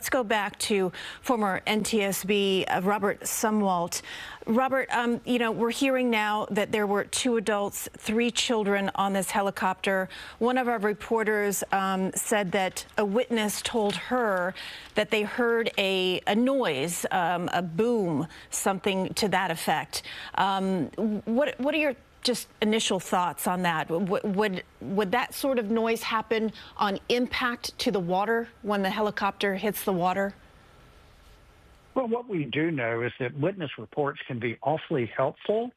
Let's go back to former NTSB Robert Sumwalt. Robert, we're hearing now that there were 2 adults, 3 children on this helicopter. One of our reporters said that a witness told her that they heard a noise, a boom, something to that effect. What are your just initial thoughts on that? Would that sort of noise happen on impact to the water when the helicopter hits the water? Well, what we do know is that witness reports can be awfully helpful,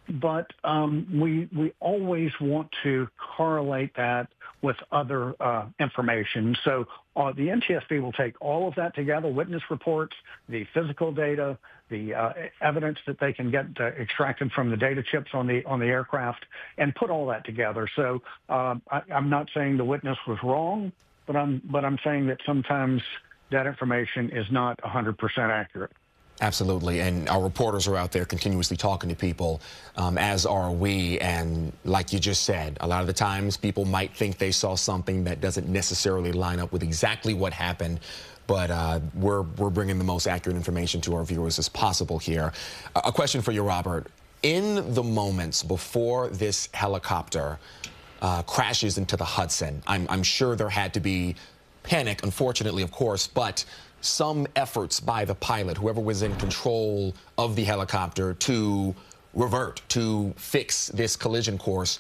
but we always want to correlate that with other information. So the NTSB will take all of that together, witness reports, the physical data, the evidence that they can get extracted from the data chips on the aircraft, and put all that together. So I'm not saying the witness was wrong, but I'm saying that sometimes that information is not 100% accurate. Absolutely, and our reporters are out there continuously talking to people, as are we, and like you just said, a lot of the times people might think they saw something that doesn't necessarily line up with exactly what happened, but we're bringing the most accurate information to our viewers as possible here. A question for you, Robert. In the moments before this helicopter crashes into the Hudson, I'm sure there had to be panic, unfortunately, of course, but some efforts by the pilot, whoever was in control of the helicopter, to revert, to fix this collision course.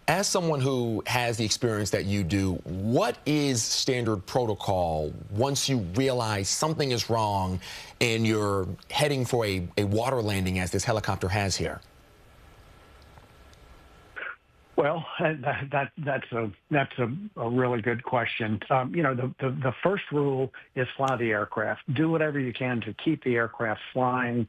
As someone who has the experience that you do, what is standard protocol once you realize something is wrong and you're heading for a water landing as this helicopter has here? Well, that's a really good question. The first rule is fly the aircraft. Do whatever you can to keep the aircraft flying.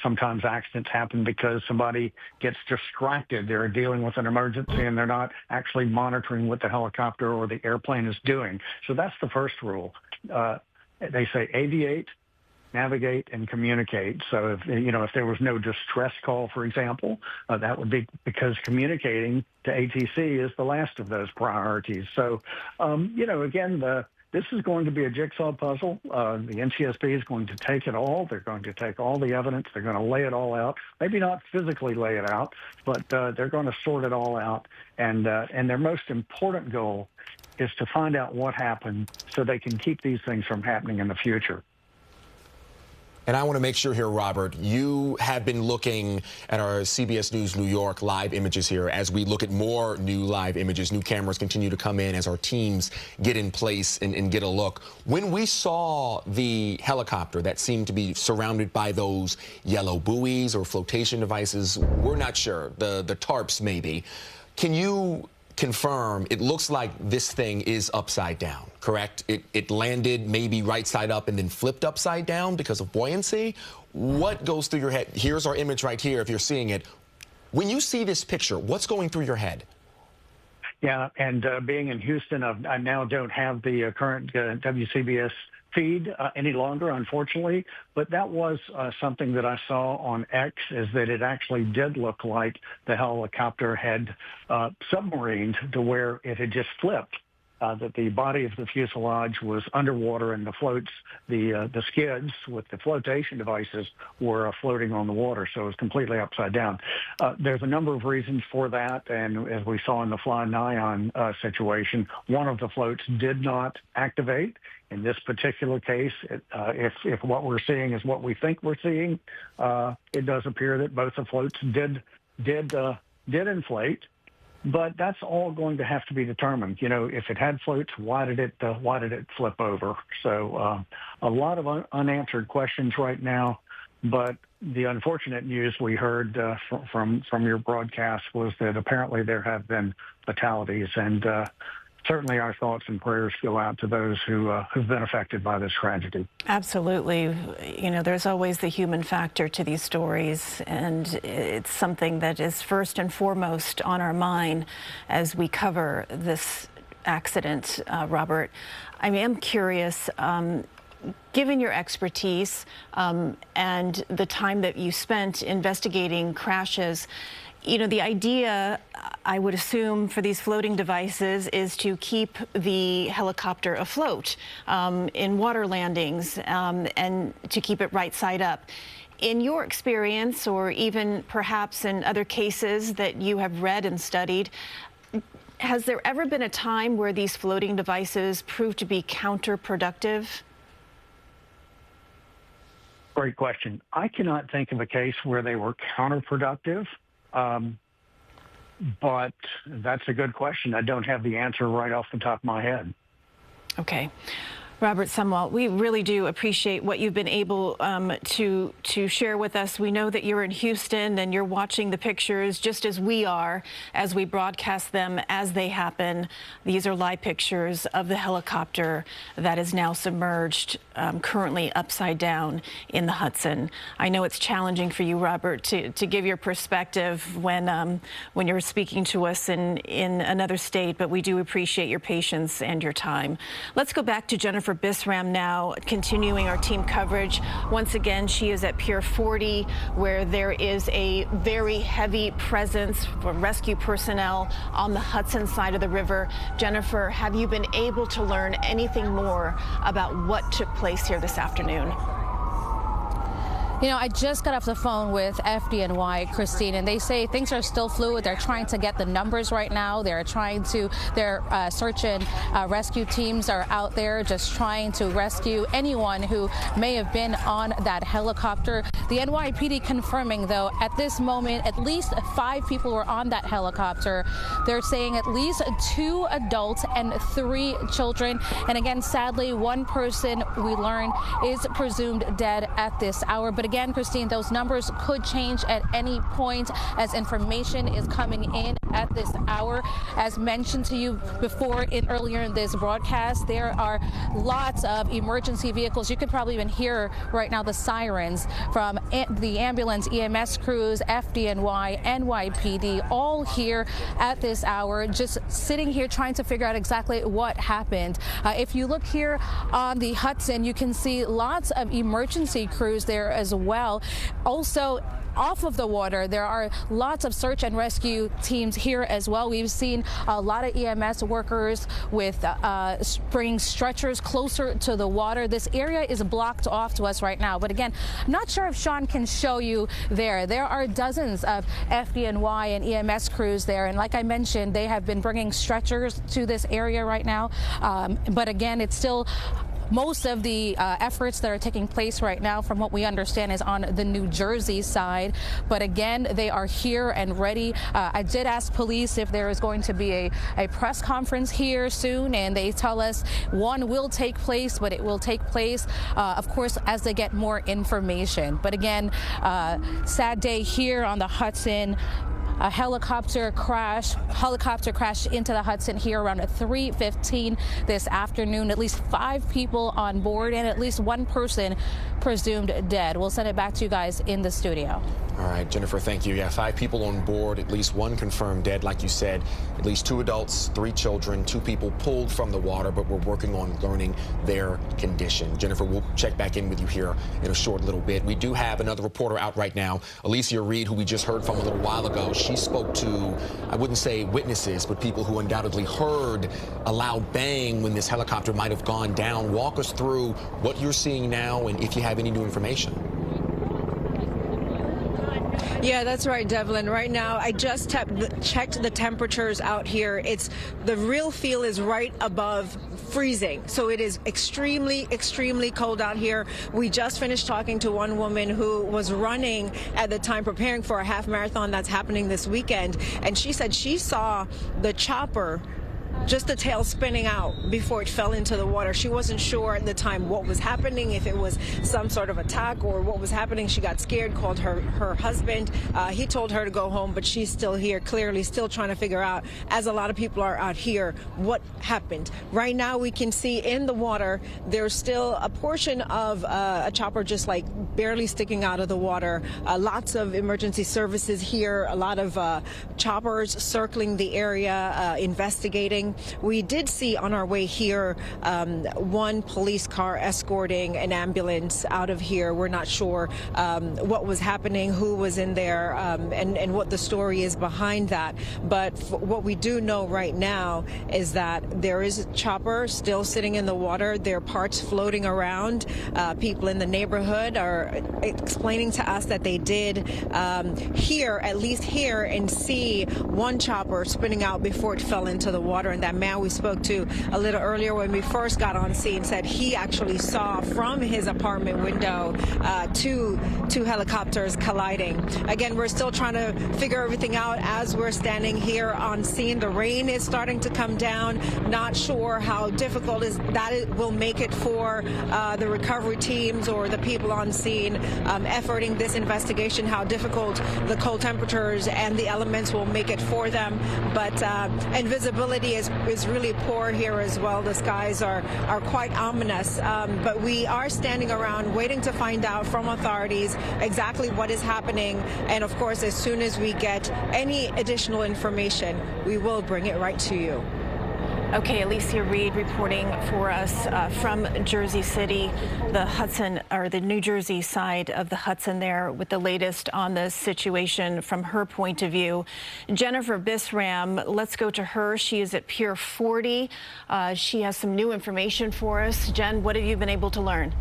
Sometimes accidents happen because somebody gets distracted. They're dealing with an emergency and they're not actually monitoring what the helicopter or the airplane is doing. So that's the first rule. They say aviate, navigate, and communicate. So if there was no distress call, for example, that would be because communicating to ATC is the last of those priorities. So, again, this is going to be a jigsaw puzzle. The NTSB is going to take it all. They're going to take all the evidence. They're going to lay it all out. Maybe not physically lay it out, but they're going to sort it all out. And their most important goal is to find out what happened so they can keep these things from happening in the future. And I want to make sure here, Robert, you have been looking at our CBS News New York live images here as we look at more new live images. New cameras continue to come in as our teams get in place and get a look. When we saw the helicopter that seemed to be surrounded by those yellow buoys or flotation devices, we're not sure, the tarps maybe. Can you confirm it looks like this thing is upside down, correct? It landed maybe right side up and then flipped upside down because of buoyancy? What goes through your head? Here's our image right here if you're seeing it. When you see this picture, what's going through your head? Yeah, and being in Houston, I now don't have the current WCBS feed any longer, unfortunately, but that was something that I saw on X, is that it actually did look like the helicopter had submarined to where it had just flipped, that the body of the fuselage was underwater and the floats, the skids with the flotation devices were floating on the water, so it was completely upside down. There's a number of reasons for that, and as we saw in the Fly Nyan situation, one of the floats did not activate. In this particular case, if what we're seeing is what we think we're seeing, it does appear that both the floats did inflate, but that's all going to have to be determined. If it had floats, why did it flip over? So a lot of unanswered questions right now. But the unfortunate news we heard from your broadcast was that apparently there have been fatalities, and certainly our thoughts and prayers go out to those who've been affected by this tragedy. Absolutely. There's always the human factor to these stories, and it's something that is first and foremost on our mind as we cover this accident, Robert. I am curious, given your expertise and the time that you spent investigating crashes, you know, the idea, I would assume, for these floating devices is to keep the helicopter afloat in water landings and to keep it right side up. In your experience, or even perhaps in other cases that you have read and studied, has there ever been a time where these floating devices proved to be counterproductive? Great question. I cannot think of a case where they were counterproductive, but that's a good question. I don't have the answer right off the top of my head. Okay. Robert Sumwalt, we really do appreciate what you've been able to share with us. We know that you're in Houston and you're watching the pictures just as we are as we broadcast them as they happen. These are live pictures of the helicopter that is now submerged, currently upside down in the Hudson. I know it's challenging for you, Robert, to give your perspective when you're speaking to us in another state, but we do appreciate your patience and your time. Let's go back to Jennifer Bisram now, continuing our team coverage. Once again, she is at Pier 40, where there is a very heavy presence for rescue personnel on the Hudson side of the river. Jennifer, have you been able to learn anything more about what took place here this afternoon? You know, I just got off the phone with FDNY, Christine, and they say things are still fluid. They're trying to get the numbers right now. They're trying to, their search and rescue teams are out there just trying to rescue anyone who may have been on that helicopter. The NYPD confirming, though, at this moment, at least 5 people were on that helicopter. They're saying at least 2 adults and 3 children. And again, sadly, 1 person we learn is presumed dead at this hour. But again, Christine, those numbers could change at any point as information is coming in at this hour. As mentioned to you before earlier in this broadcast, there are lots of emergency vehicles. You could probably even hear right now the sirens from the ambulance, EMS crews, FDNY, NYPD, all here at this hour, just sitting here trying to figure out exactly what happened. If you look here on the Hudson, you can see lots of emergency crews there as well. Also, off of the water, there are lots of search and rescue teams here as well. We've seen a lot of EMS workers with bringing stretchers closer to the water. This area is blocked off to us right now. But again, I'm not sure if Sean can show you there. There are dozens of FDNY and EMS crews there. And like I mentioned, they have been bringing stretchers to this area right now. But again, it's still most of the efforts that are taking place right now, from what we understand, is on the New Jersey side. But again, they are here and ready. I did ask police if there is going to be a press conference here soon, and they tell us one will take place, but it will take place, of course, as they get more information. But again, sad day here on the Hudson. A helicopter crashed into the Hudson here around 3:15 this afternoon. At least 5 people on board and at least 1 person presumed dead. We'll send it back to you guys in the studio. All right, Jennifer, thank you. Yeah, 5 people on board, at least 1 confirmed dead, like you said. At least 2 adults, 3 children, 2 people pulled from the water, but we're working on learning their condition. Jennifer, we'll check back in with you here in a short little bit. We do have another reporter out right now, Alicia Reed, who we just heard from a little while ago. She spoke to, I wouldn't say witnesses, but people who undoubtedly heard a loud bang when this helicopter might have gone down. Walk us through what you're seeing now and if you have any new information. Yeah, that's right, Devlin. Right now, I just checked the temperatures out here. The real feel is right above freezing. So it is extremely, extremely cold out here. We just finished talking to one woman who was running at the time, preparing for a half marathon that's happening this weekend. And she said she saw the chopper, just the tail spinning out before it fell into the water. She wasn't sure at the time what was happening, if it was some sort of attack or what was happening. She got scared, called her husband. He told her to go home, but she's still here, clearly still trying to figure out, as a lot of people are out here, what happened. Right now we can see in the water there's still a portion of a chopper just like barely sticking out of the water. Lots of emergency services here, a lot of choppers circling the area, investigating. happening. We did see on our way here one police car escorting an ambulance out of here. We're not sure what was happening, who was in there, and what the story is behind that. But what we do know right now is that there is a chopper still sitting in the water. There are parts floating around. People in the neighborhood are explaining to us that they did at least hear and see one chopper spinning out before it fell into the water. And that man we spoke to a little earlier when we first got on scene said he actually saw from his apartment window two helicopters colliding. Again, we're still trying to figure everything out as we're standing here on scene. The rain is starting to come down. Not sure how difficult it will make it for the recovery teams or the people on scene efforting this investigation, how difficult the cold temperatures and the elements will make it for them. But and visibility is really poor here as well. The skies are quite ominous. But we are standing around waiting to find out from authorities exactly what is happening. And of course, as soon as we get any additional information, we will bring it right to you. Okay, Alicia Reed reporting for us from Jersey City, the New Jersey side of the Hudson there with the latest on the situation from her point of view. Jennifer Bisram, let's go to her. She is at Pier 40. She has some new information for us. Jen, what have you been able to learn?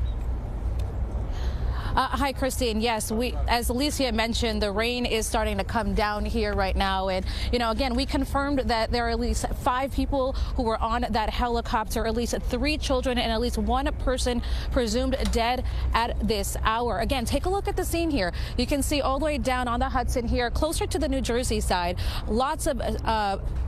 Hi, Christine. Yes, as Alicia mentioned, the rain is starting to come down here right now. And, again, we confirmed that there are at least 5 people who were on that helicopter, at least 3 children and at least 1 person presumed dead at this hour. Again, take a look at the scene here. You can see all the way down on the Hudson here, closer to the New Jersey side, lots of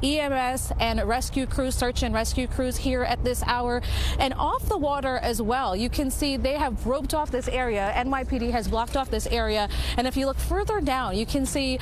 EMS and rescue crews, search and rescue crews here at this hour. And off the water as well, you can see they have roped off this area. NYPD has blocked off this area, and if you look further down, you can see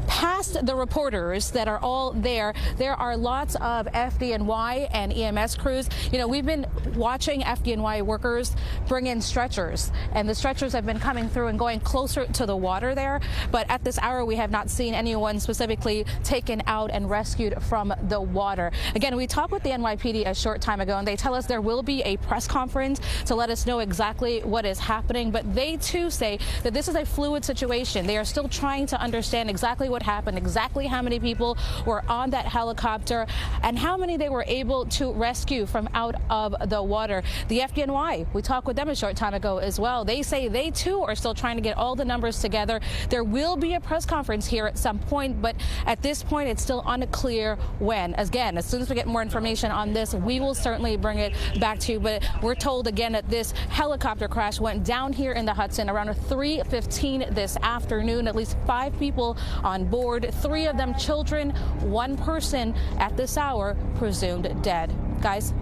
past the reporters that are all there are lots of FDNY and EMS crews. We've been watching FDNY workers bring in stretchers, and the stretchers have been coming through and going closer to the water there. But at this hour, we have not seen anyone specifically taken out and rescued from the water. Again, we talked with the NYPD a short time ago, and they tell us there will be a press conference to let us know exactly what is happening. But they, too, say that this is a fluid situation. They are still trying to understand exactly what happened, exactly how many people were on that helicopter, and how many they were able to rescue from out of the water. The FDNY, we talked with them a short time ago as well. They say they too are still trying to get all the numbers together. There will be a press conference here at some point, but at this point it's still unclear when. Again, as soon as we get more information on this, we will certainly bring it back to you. But we're told again that this helicopter crash went down here in the Hudson around 3:15 this afternoon. At least 5 people on board, 3 of them children, 1 person at this hour presumed dead. Guys?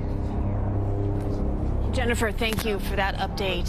Jennifer, thank you for that update.